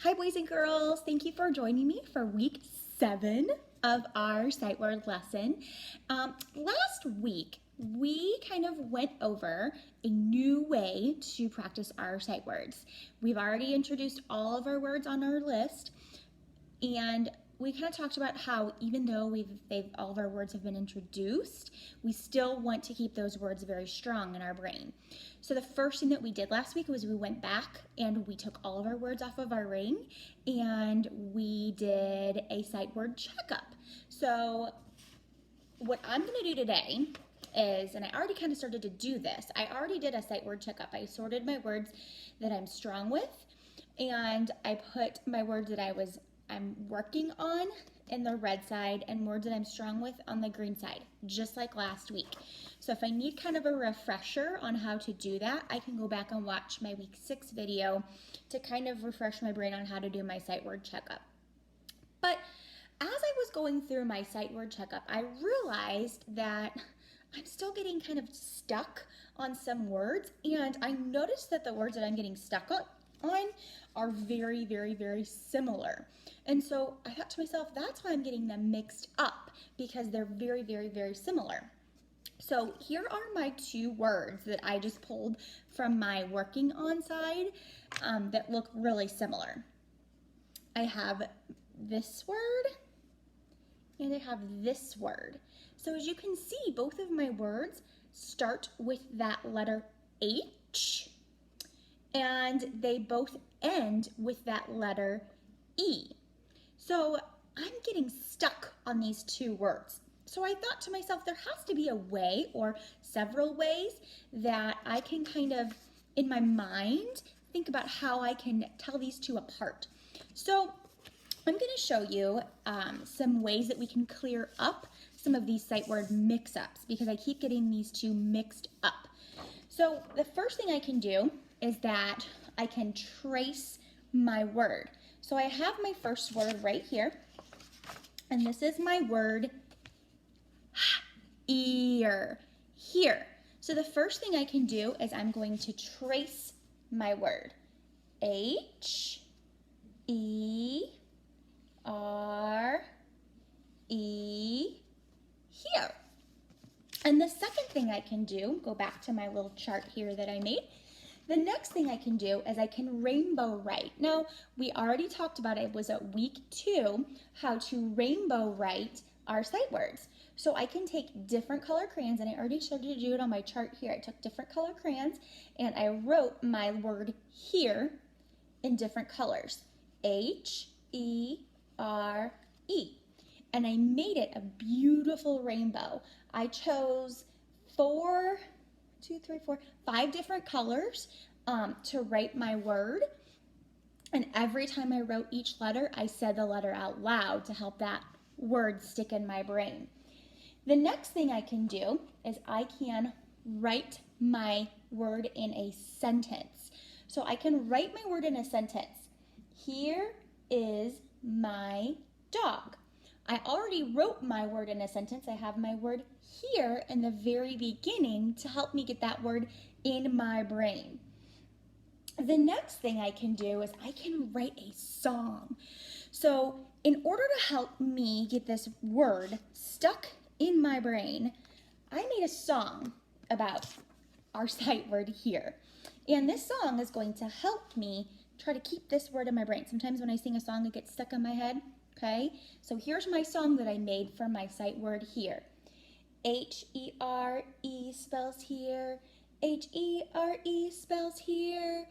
Hi boys and girls, thank you for joining me for week 7 of our sight word lesson. Last week we kind of went over a new way to practice our sight words. We've already introduced all of our words on our list, and we kind of talked about how even though all of our words have been introduced, we still want to keep those words very strong in our brain. So the first thing that we did last week was we went back and we took all of our words off of our ring and we did a sight word checkup. So what I'm going to do today is, and I already kind of started to do this, I already did a sight word checkup. I sorted my words that I'm strong with, and I put my words that I'm working on in the red side and words that I'm strong with on the green side, just like last week. So if I need kind of a refresher on how to do that, I can go back and watch my week 6 video to kind of refresh my brain on how to do my sight word checkup. But as I was going through my sight word checkup, I realized that I'm still getting kind of stuck on some words, and I noticed that the words that I'm getting stuck on are very, very, very similar. And so I thought to myself, that's why I'm getting them mixed up, because they're very, very, very similar. So here are my 2 words that I just pulled from my working on side that look really similar. I have this word and I have this word. So as you can see, both of my words start with that letter H, and they both end with that letter E. So I'm getting stuck on these 2 words. So I thought to myself, there has to be a way or several ways that I can kind of, in my mind, think about how I can tell these 2 apart. So I'm going to show you some ways that we can clear up some of these sight word mix-ups, because I keep getting these 2 mixed up. So the first thing I can do is that I can trace my word. So I have my first word right here, and this is my word ear, here. So the first thing I can do is I'm going to trace my word. H, E, R, E, here. And the second thing I can do, go back to my little chart here that I made. The next thing I can do is I can rainbow write. Now, we already talked about it was at week 2, how to rainbow write our sight words. So I can take different color crayons, and I already started to do it on my chart here. I took different color crayons and I wrote my word here in different colors. H, E, R, E. And I made it a beautiful rainbow. I chose 5 different colors to write my word. And every time I wrote each letter, I said the letter out loud to help that word stick in my brain. The next thing I can do is I can write my word in a sentence. So I can write my word in a sentence. Here is my dog. I already wrote my word in a sentence. I have my word here in the very beginning to help me get that word in my brain. The next thing I can do is I can write a song. So in order to help me get this word stuck in my brain, I made a song about our sight word here. And this song is going to help me try to keep this word in my brain. Sometimes when I sing a song, it gets stuck in my head. Okay, so here's my song that I made for my sight word here. H-E-R-E spells here. H-E-R-E spells here.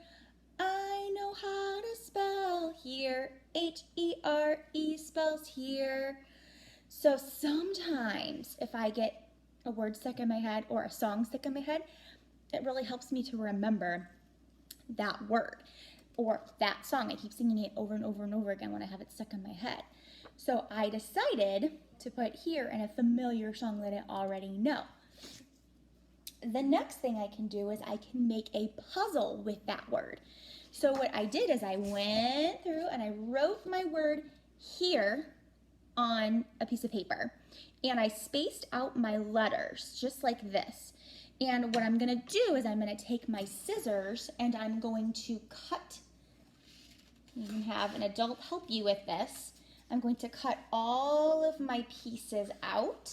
I know how to spell here. H-E-R-E spells here. So sometimes if I get a word stuck in my head or a song stuck in my head, it really helps me to remember that word or that song. I keep singing it over and over and over again when I have it stuck in my head. So I decided to put here in a familiar song that I already know. The next thing I can do is I can make a puzzle with that word. So what I did is I went through and I wrote my word here on a piece of paper, and I spaced out my letters just like this. And what I'm going to do is I'm going to take my scissors and I'm going to cut You can have an adult help you with this. I'm going to cut all of my pieces out,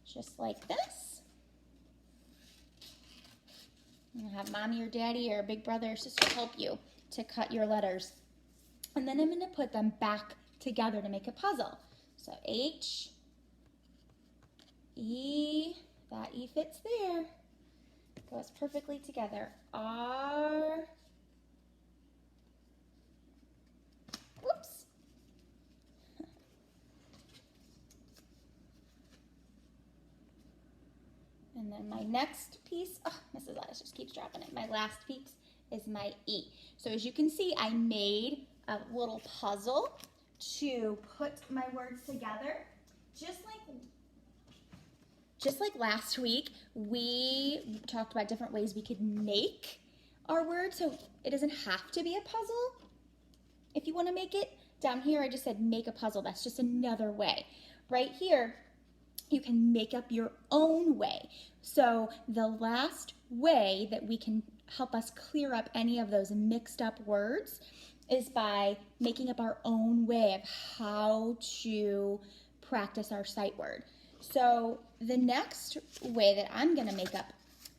just like this. And have mommy or daddy or big brother or sister help you to cut your letters. And then I'm going to put them back together to make a puzzle. So H, E, that E fits there, goes perfectly together. R, whoops. And then my next piece, oh, Mrs. Alice just keeps dropping it. My last piece is my E. So as you can see, I made a little puzzle to put my words together. Just like last week, we talked about different ways we could make our words, so it doesn't have to be a puzzle. If you want to make it, down here I just said make a puzzle. That's just another way. Right here, you can make up your own way. So the last way that we can help us clear up any of those mixed up words is by making up our own way of how to practice our sight word. So the next way that I'm going to make up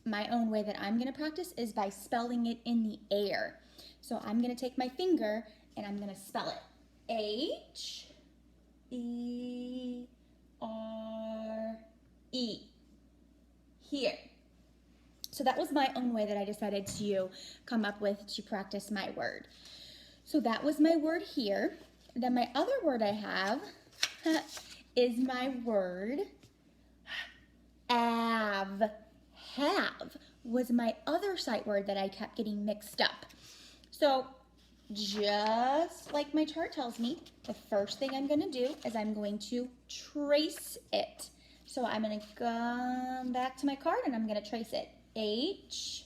my own way that I'm going to practice is by spelling it in the air. So I'm going to take my finger and I'm going to spell it. H-E-R-E. Here. So that was my own way that I decided to come up with to practice my word. So that was my word here. Then my other word I have is my word have. Have was my other sight word that I kept getting mixed up. So just like my chart tells me, the first thing I'm going to do is I'm going to trace it. So I'm going to come back to my card and I'm going to trace it. H-A-V-E.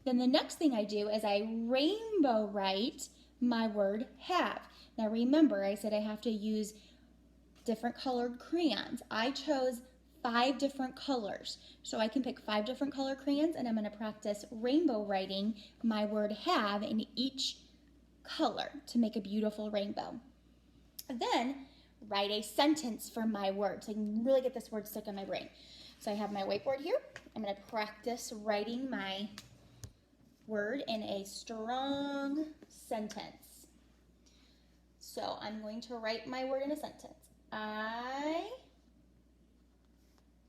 Then the next thing I do is I rainbow write my word have. Now remember, I said I have to use different colored crayons. I chose 5 different colors. So I can pick 5 different color crayons and I'm going to practice rainbow writing my word have in each color to make a beautiful rainbow. Then write a sentence for my word so I can really get this word stuck in my brain. So I have my whiteboard here. I'm going to practice writing my word in a strong sentence. So I'm going to write my word in a sentence. I,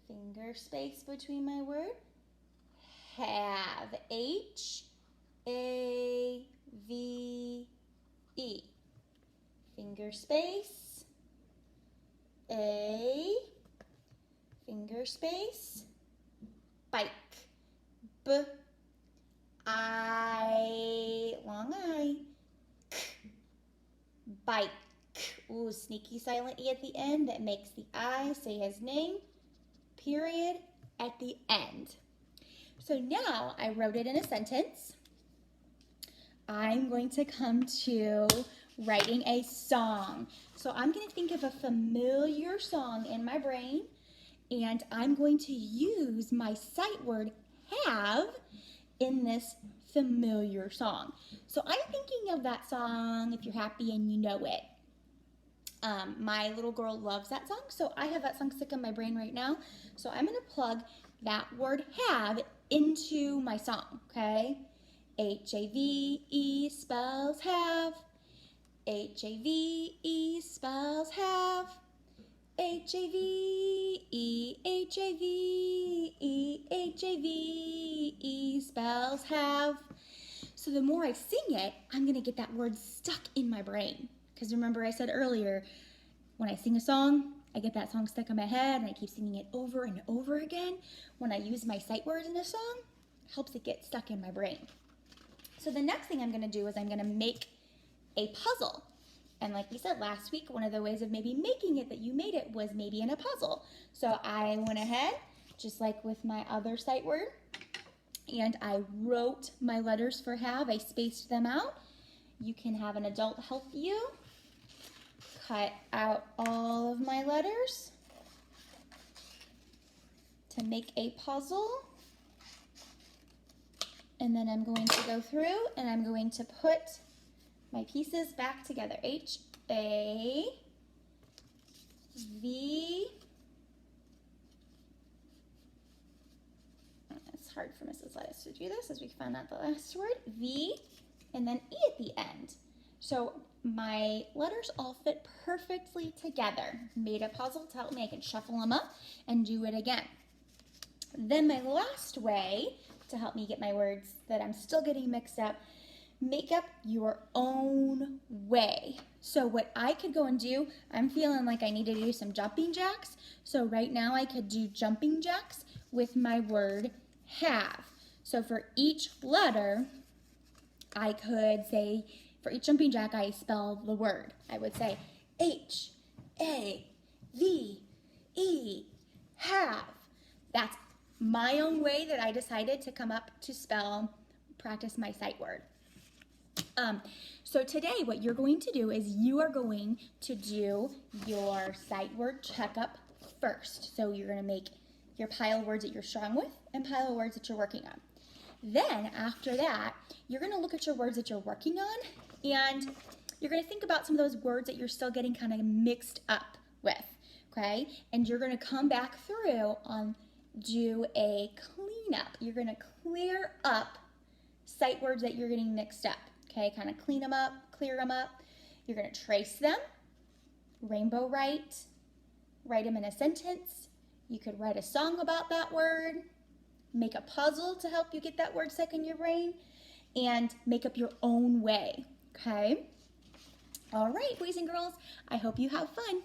finger space between my word, have, H-A-V-E, finger space, A, finger space, bike, B-I, long I, K, bike. Ooh, sneaky silent E at the end that makes the I say his name, period, at the end. So now I wrote it in a sentence. I'm going to come to writing a song. So I'm going to think of a familiar song in my brain, and I'm going to use my sight word have in this familiar song. So I'm thinking of that song, If You're Happy and You Know It. My little girl loves that song, so I have that song stuck in my brain right now. So I'm going to plug that word have into my song, okay? H-A-V-E spells have. H-A-V-E spells have. H-A-V-E, H-A-V-E, H-A-V-E spells have. So the more I sing it, I'm going to get that word stuck in my brain. Because remember I said earlier, when I sing a song, I get that song stuck in my head and I keep singing it over and over again. When I use my sight words in a song, it helps it get stuck in my brain. So the next thing I'm going to do is I'm going to make a puzzle. And like we said last week, one of the ways of maybe making it that you made it was maybe in a puzzle. So I went ahead, just like with my other sight word, and I wrote my letters for have. I spaced them out. You can have an adult help you. Cut out all of my letters to make a puzzle. And then I'm going to go through and I'm going to put my pieces back together. H, A, V. It's hard for Mrs. Lettuce to do this as we found out the last word. V, and then E at the end. So my letters all fit perfectly together. Made a puzzle to help me. I can shuffle them up and do it again. Then my last way to help me get my words that I'm still getting mixed up, make up your own way. So what I could go and do, I'm feeling like I need to do some jumping jacks. So right now I could do jumping jacks with my word have. So for each letter, I could say, for each jumping jack, I spell the word. I would say H, A, V, E, have. That's my own way that I decided to come up to spell, practice my sight word. So today what you're going to do is you are going to do your sight word checkup first. So you're going to make your pile of words that you're strong with and pile of words that you're working on. Then after that, you're going to look at your words that you're working on and you're going to think about some of those words that you're still getting kind of mixed up with, okay? And you're going to come back through on do a cleanup. You're going to clear up sight words that you're getting mixed up, okay? Kind of clean them up, clear them up. You're going to trace them, rainbow write them in a sentence. You could write a song about that word, make a puzzle to help you get that word stuck in your brain, and make up your own way, okay? All right, boys and girls, I hope you have fun.